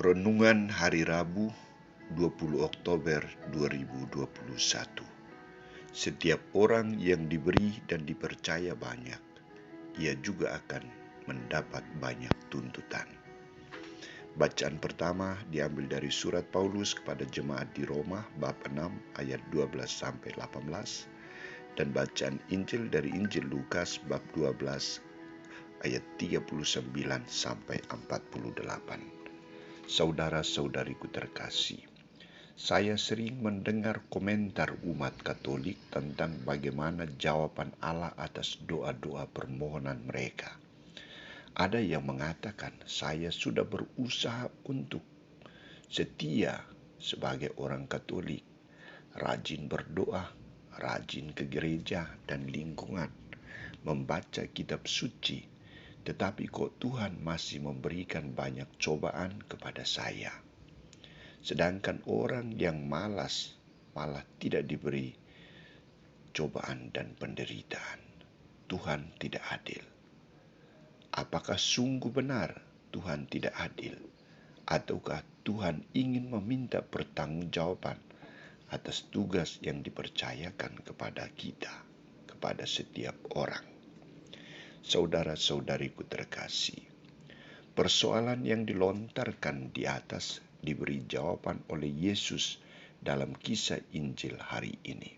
Renungan Hari Rabu 20 Oktober 2021. Setiap orang yang diberi dan dipercaya banyak, ia juga akan mendapat banyak tuntutan. Bacaan pertama diambil dari surat Paulus kepada jemaat di Roma bab 6 ayat 12-18 dan bacaan Injil dari Injil Lukas bab 12 ayat 39-48. Saudara-saudariku terkasih, saya sering mendengar komentar umat Katolik tentang bagaimana jawaban Allah atas doa-doa permohonan mereka. Ada yang mengatakan saya sudah berusaha untuk setia sebagai orang Katolik, rajin berdoa, rajin ke gereja dan lingkungan, membaca kitab suci, tetapi kok Tuhan masih memberikan banyak cobaan kepada saya. Sedangkan orang yang malas malah tidak diberi cobaan dan penderitaan. Tuhan tidak adil. Apakah sungguh benar Tuhan tidak adil? Ataukah Tuhan ingin meminta pertanggungjawaban atas tugas yang dipercayakan kepada kita, kepada setiap orang? Saudara-saudariku terkasih, persoalan yang dilontarkan di atas diberi jawaban oleh Yesus dalam kisah Injil hari ini.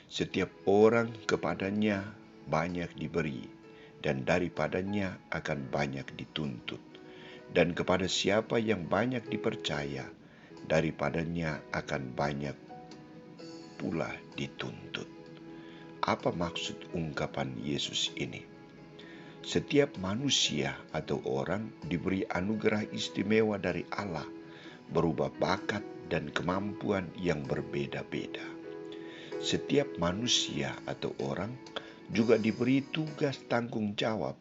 Setiap orang kepadanya banyak diberi, dan daripadanya akan banyak dituntut. Dan kepada siapa yang banyak dipercaya, daripadanya akan banyak pula dituntut. Apa maksud ungkapan Yesus ini? Setiap manusia atau orang diberi anugerah istimewa dari Allah, berupa bakat dan kemampuan yang berbeda-beda. Setiap manusia atau orang juga diberi tugas tanggung jawab,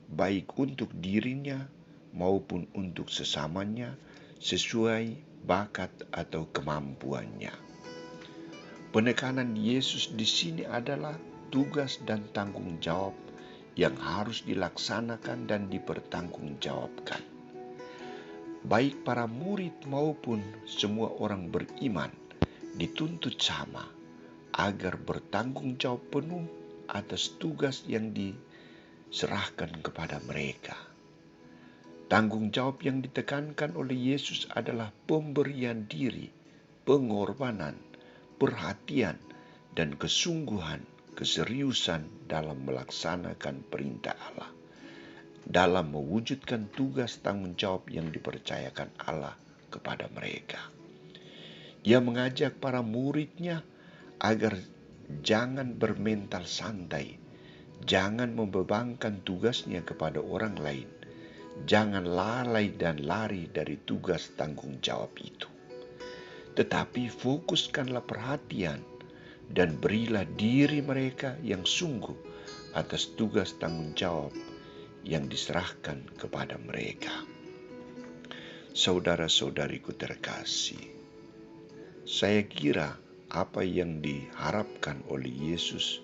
baik untuk dirinya maupun untuk sesamanya, sesuai bakat atau kemampuannya. Penekanan Yesus di sini adalah tugas dan tanggung jawab yang harus dilaksanakan dan dipertanggungjawabkan. Baik para murid maupun semua orang beriman dituntut sama agar bertanggung jawab penuh atas tugas yang diserahkan kepada mereka. Tanggung jawab yang ditekankan oleh Yesus adalah pemberian diri, pengorbanan, perhatian, dan kesungguhan, keseriusan dalam melaksanakan perintah Allah, dalam mewujudkan tugas tanggung jawab yang dipercayakan Allah kepada mereka. Ia mengajak para muridnya agar jangan bermental santai, jangan membebankan tugasnya kepada orang lain, jangan lalai dan lari dari tugas tanggung jawab itu. Tetapi fokuskanlah perhatian dan berilah diri mereka yang sungguh atas tugas tanggung jawab yang diserahkan kepada mereka. Saudara-saudariku terkasih, saya kira apa yang diharapkan oleh Yesus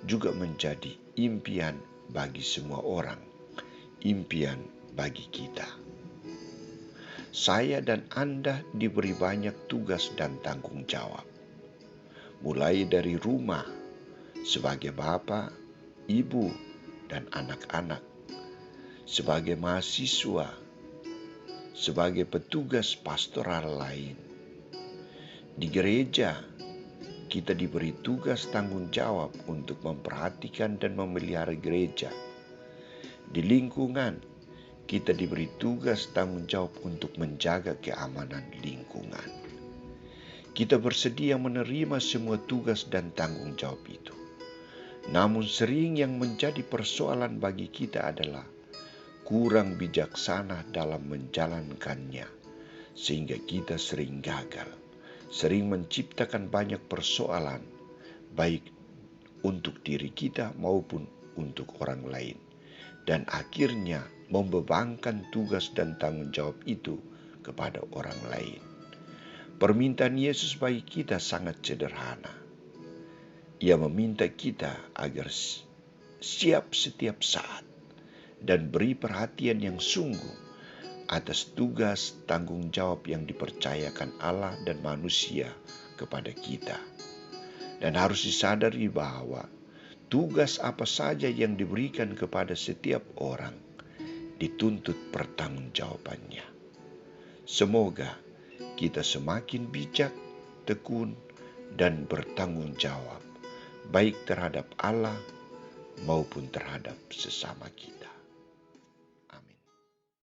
juga menjadi impian bagi semua orang, impian bagi kita. Saya dan Anda diberi banyak tugas dan tanggung jawab. Mulai dari rumah, sebagai bapak, ibu, dan anak-anak, sebagai mahasiswa, sebagai petugas pastoral lain. Di gereja, kita diberi tugas tanggung jawab untuk memperhatikan dan memelihara gereja. Di lingkungan, kita diberi tugas tanggung jawab untuk menjaga keamanan lingkungan. Kita bersedia menerima semua tugas dan tanggung jawab itu. Namun sering yang menjadi persoalan bagi kita adalah kurang bijaksana dalam menjalankannya, sehingga kita sering gagal, sering menciptakan banyak persoalan, baik untuk diri kita maupun untuk orang lain, dan akhirnya membebankan tugas dan tanggung jawab itu kepada orang lain. Permintaan Yesus bagi kita sangat sederhana. Ia meminta kita agar siap setiap saat dan beri perhatian yang sungguh atas tugas tanggung jawab yang dipercayakan Allah dan manusia kepada kita. Dan harus disadari bahwa tugas apa saja yang diberikan kepada setiap orang dituntut pertanggungjawabannya. Semoga kita semakin bijak, tekun, dan bertanggung jawab, baik terhadap Allah maupun terhadap sesama kita.